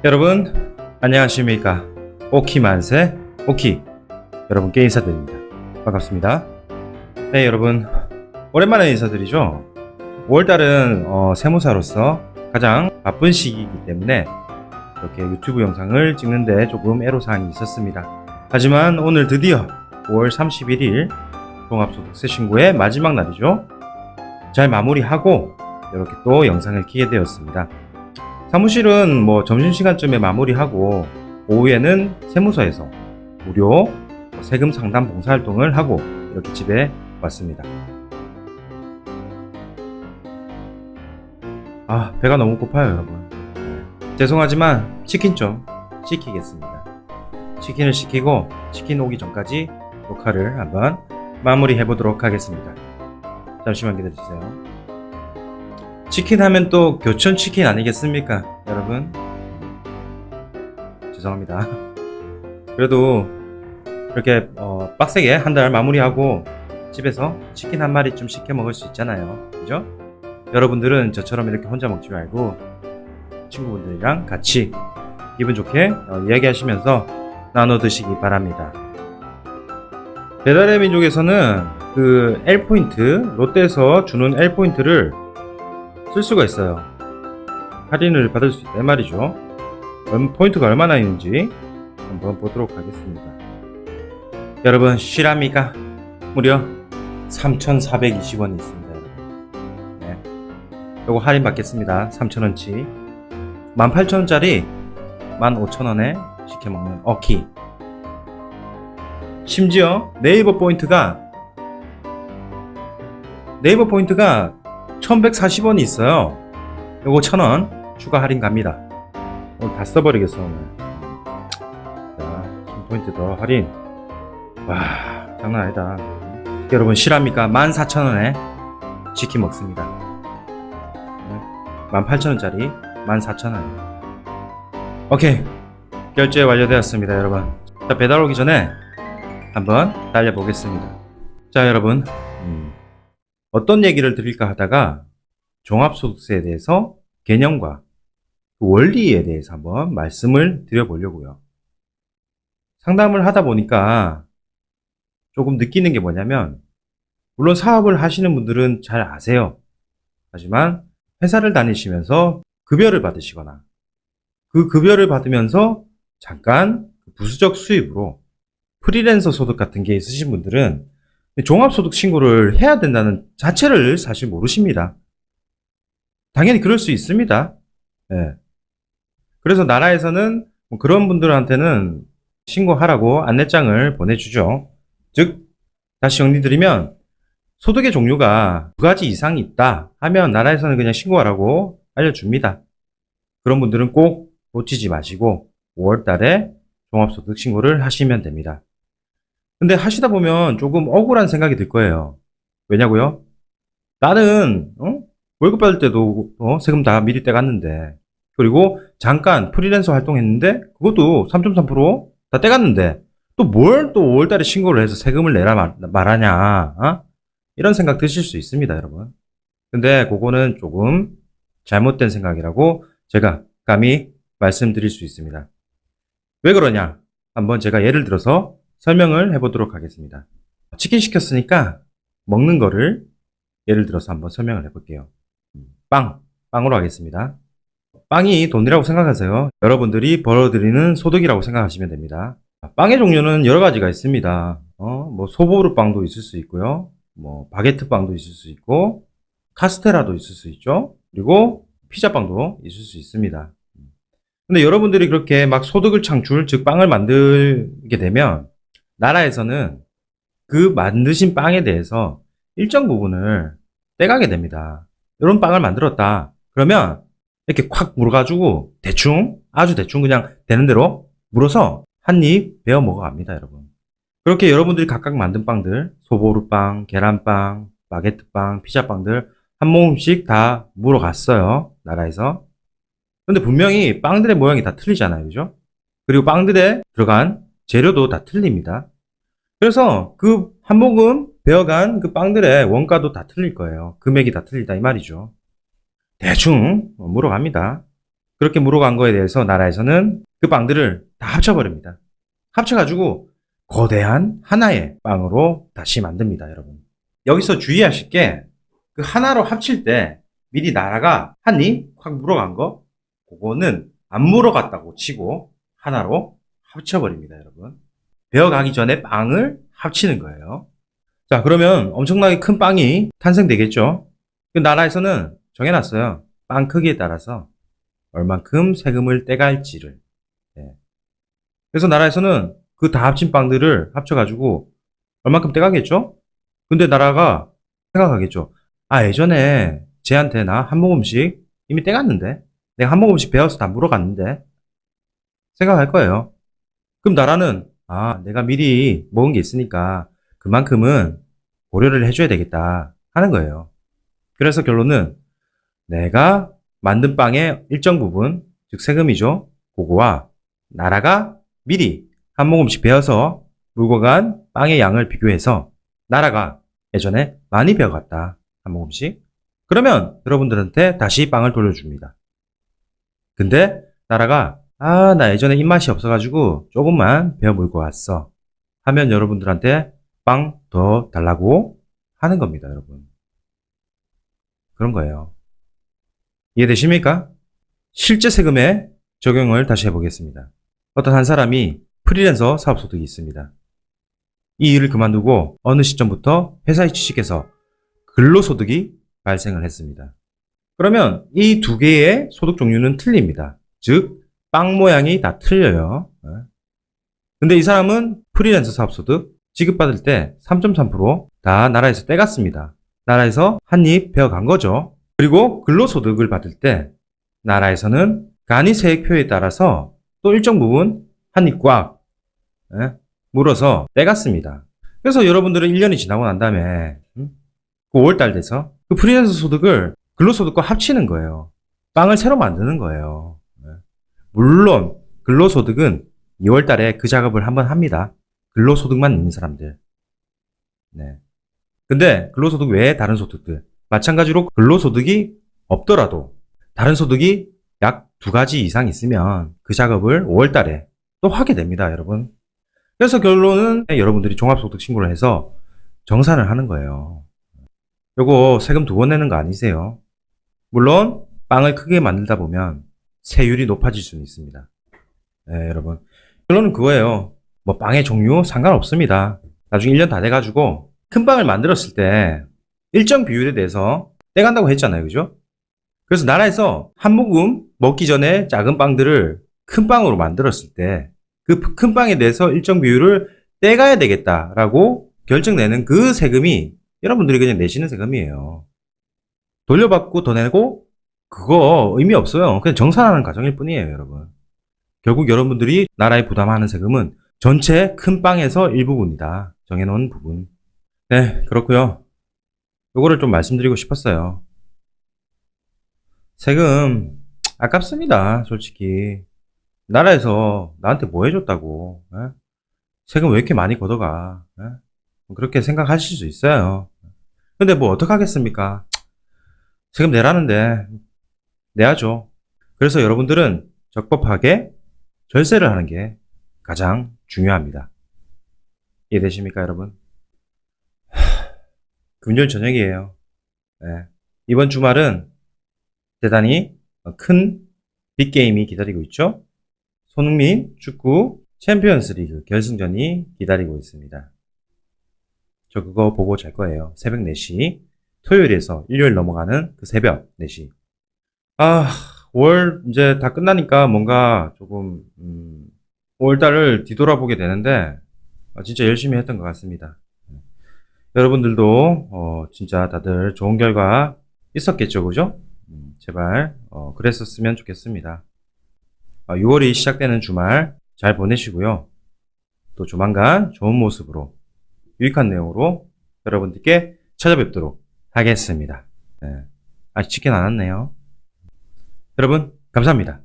여러분 안녕하십니까. 오키 만세 오키 여러분께 인사드립니다. 반갑습니다. 네, 여러분 오랜만에 인사드리죠. 5월달은 세무사로서 가장 바쁜 시기이기 때문에 이렇게 유튜브 영상을 찍는데 조금 애로사항이 있었습니다. 하지만 오늘 드디어 5월 31일 종합소득세 신고의 마지막 날이죠. 잘 마무리하고 이렇게 또 영상을 켜게 되었습니다. 사무실은 점심시간쯤에 마무리하고 오후에는 세무서에서 무료 세금 상담 봉사활동을 하고 이렇게 집에 왔습니다. 배가 너무 고파요, 여러분. 죄송하지만 치킨 좀 시키겠습니다. 치킨을 시키고 치킨 오기 전까지 녹화를 한번 마무리해 보도록 하겠습니다. 잠시만 기다려주세요. 치킨 하면 또 교촌 치킨 아니겠습니까, 여러분? 죄송합니다. 그래도 이렇게 빡세게 한 달 마무리하고 집에서 치킨 한 마리 좀 시켜 먹을 수 있잖아요, 그죠? 여러분들은 저처럼 이렇게 혼자 먹지 말고 친구분들이랑 같이 기분 좋게 이야기하시면서 나눠 드시기 바랍니다. 배달의 민족에서는 그 L포인트, 롯데에서 주는 L포인트를 쓸 수가 있어요. 할인을 받을 수 있단 말이죠. 포인트가 얼마나 있는지 한번 보도록 하겠습니다. 여러분 실합니까? 무려 3,420원이 있습니다. 여러분. 네. 요거 할인 받겠습니다. 3,000원치 18,000원짜리 15,000원에 시켜먹는 어키. 심지어 네이버 포인트가 1140원이 있어요. 요거 1,000원 추가 할인 갑니다. 오늘 다 써버리겠어, 오늘. 자, 1000포인트 더 할인. 와, 장난 아니다. 여러분 실합니까? 14,000원에 치킨 먹습니다. 18,000원짜리 14,000원. 오케이, 결제 완료되었습니다, 여러분. 자, 배달 오기 전에 한번 달려보겠습니다. 자, 여러분 어떤 얘기를 드릴까 하다가 종합소득세에 대해서 개념과 그 원리에 대해서 한번 말씀을 드려보려고요. 상담을 하다 보니까 조금 느끼는 게 뭐냐면, 물론 사업을 하시는 분들은 잘 아세요. 하지만 회사를 다니시면서 급여를 받으시거나 그 급여를 받으면서 잠깐 부수적 수입으로 프리랜서 소득 같은 게 있으신 분들은 종합소득 신고를 해야 된다는 자체를 사실 모르십니다. 당연히 그럴 수 있습니다. 네. 그래서 나라에서는 그런 분들한테는 신고하라고 안내장을 보내주죠. 즉, 다시 정리드리면 소득의 종류가 2가지 이상이 있다 하면 나라에서는 그냥 신고하라고 알려줍니다. 그런 분들은 꼭 놓치지 마시고 5월달에 종합소득 신고를 하시면 됩니다. 근데 하시다 보면 조금 억울한 생각이 들 거예요. 왜냐고요? 나는 월급 받을 때도 세금 다 미리 떼갔는데, 그리고 잠깐 프리랜서 활동했는데 그것도 3.3% 다 떼갔는데 또 뭘 또 5월달에 신고를 해서 세금을 내라 말하냐, 이런 생각 드실 수 있습니다, 여러분. 근데 그거는 조금 잘못된 생각이라고 제가 감히 말씀드릴 수 있습니다. 왜 그러냐? 한번 제가 예를 들어서 설명을 해보도록 하겠습니다. 치킨 시켰으니까 먹는 거를 예를 들어서 한번 설명을 해볼게요. 빵으로 하겠습니다. 빵이 돈이라고 생각하세요. 여러분들이 벌어들이는 소득이라고 생각하시면 됩니다. 빵의 종류는 여러 가지가 있습니다. 소보루 빵도 있을 수 있고요. 바게트 빵도 있을 수 있고, 카스테라도 있을 수 있죠. 그리고 피자빵도 있을 수 있습니다. 근데 여러분들이 그렇게 막 소득을 창출, 즉 빵을 만들게 되면 나라에서는 그 만드신 빵에 대해서 일정 부분을 떼가게 됩니다. 이런 빵을 만들었다 그러면 이렇게 콱 물어가지고 아주 대충 그냥 되는 대로 물어서 한 입 베어 먹어갑니다, 여러분. 그렇게 여러분들이 각각 만든 빵들, 소보루빵, 계란빵, 바게트빵, 피자빵들 한 모금씩 다 물어갔어요, 나라에서. 근데 분명히 빵들의 모양이 다 틀리잖아요, 그죠? 그리고 빵들에 들어간 재료도 다 틀립니다. 그래서 그 한 모금 베어간 그 빵들의 원가도 다 틀릴 거예요. 금액이 다 틀리다 이 말이죠. 대충 물어갑니다. 그렇게 물어간 거에 대해서 나라에서는 그 빵들을 다 합쳐버립니다. 합쳐가지고 거대한 하나의 빵으로 다시 만듭니다, 여러분. 여기서 주의하실 게 그 하나로 합칠 때 미리 나라가 한 입 확 물어간 거, 그거는 안 물어갔다고 치고 하나로 합쳐버립니다, 여러분. 베어가기 전에 빵을 합치는 거예요. 자, 그러면 엄청나게 큰 빵이 탄생되겠죠? 그 나라에서는 정해놨어요. 빵 크기에 따라서 얼만큼 세금을 떼갈지를. 예. 그래서 나라에서는 그 다 합친 빵들을 합쳐가지고 얼만큼 떼가겠죠? 근데 나라가 생각하겠죠. 아, 예전에 쟤한테 나 한 모금씩 이미 떼갔는데? 내가 한 모금씩 베어서 다 물어갔는데? 생각할 거예요. 그럼 나라는, 아, 내가 미리 먹은 게 있으니까 그만큼은 고려를 해줘야 되겠다 하는 거예요. 그래서 결론은 내가 만든 빵의 일정 부분, 즉 세금이죠. 그거와 나라가 미리 한 모금씩 베어서 물고 간 빵의 양을 비교해서 나라가 예전에 많이 베어갔다. 한 모금씩. 그러면 여러분들한테 다시 빵을 돌려줍니다. 근데 나라가 아, 나 예전에 입맛이 없어가지고 조금만 베어 물고 왔어. 하면 여러분들한테 빵 더 달라고 하는 겁니다, 여러분. 그런 거예요. 이해되십니까? 실제 세금의 적용을 다시 해보겠습니다. 어떤 한 사람이 프리랜서 사업소득이 있습니다. 이 일을 그만두고 어느 시점부터 회사에 취직해서 근로소득이 발생을 했습니다. 그러면 이 두 개의 소득 종류는 틀립니다. 즉, 빵 모양이 다 틀려요. 근데 이 사람은 프리랜서 사업소득 지급받을 때 3.3% 나라에서 떼갔습니다. 나라에서 한 입 베어간 거죠. 그리고 근로소득을 받을 때 나라에서는 간이세액표에 따라서 또 일정 부분 한 입 꽉 물어서 떼갔습니다. 그래서 여러분들은 1년이 지나고 난 다음에 그 5월달 돼서 그 프리랜서 소득을 근로소득과 합치는 거예요. 빵을 새로 만드는 거예요. 물론 근로소득은 2월달에 그 작업을 한번 합니다. 근로소득만 있는 사람들. 네. 근데 근로소득 외에 다른 소득들 마찬가지로 근로소득이 없더라도 다른 소득이 약 2가지 이상 있으면 그 작업을 5월달에 또 하게 됩니다, 여러분. 그래서 결론은 여러분들이 종합소득 신고를 해서 정산을 하는 거예요. 요거 세금 2번 내는 거 아니세요? 물론 빵을 크게 만들다 보면 세율이 높아질 수는 있습니다. 네, 여러분. 결론은 그거예요. 뭐 빵의 종류 상관없습니다. 나중에 1년 다 돼가지고 큰 빵을 만들었을 때 일정 비율에 대해서 떼간다고 했잖아요. 그죠? 그래서 나라에서 한 모금 먹기 전에 작은 빵들을 큰 빵으로 만들었을 때 그 큰 빵에 대해서 일정 비율을 떼가야 되겠다라고 결정내는 그 세금이 여러분들이 그냥 내시는 세금이에요. 돌려받고 더 내고 그거 의미 없어요. 그냥 정산하는 과정일 뿐이에요, 여러분. 결국 여러분들이 나라에 부담하는 세금은 전체 큰 빵에서 일부분이다. 정해놓은 부분. 네, 그렇고요. 요거를 좀 말씀드리고 싶었어요. 세금 아깝습니다, 솔직히. 나라에서 나한테 뭐 해줬다고. 세금 왜 이렇게 많이 걷어가. 그렇게 생각하실 수 있어요. 근데 뭐 어떡하겠습니까? 세금 내라는데 내야죠. 그래서 여러분들은 적법하게 절세를 하는 게 가장 중요합니다. 이해되십니까, 여러분? 금요일 저녁이에요. 네. 이번 주말은 대단히 큰 빅게임이 기다리고 있죠. 손흥민 축구 챔피언스 리그 결승전이 기다리고 있습니다. 저 그거 보고 잘 거예요. 새벽 4시. 토요일에서 일요일 넘어가는 그 새벽 4시. 아, 5월 이제 다 끝나니까 뭔가 조금 5월달을 뒤돌아보게 되는데 진짜 열심히 했던 것 같습니다. 여러분들도 진짜 다들 좋은 결과 있었겠죠, 그죠? 제발 그랬었으면 좋겠습니다. 6월이 시작되는 주말 잘 보내시고요. 또 조만간 좋은 모습으로 유익한 내용으로 여러분들께 찾아뵙도록 하겠습니다. 네. 아직 치킨 안 왔네요. 여러분 감사합니다.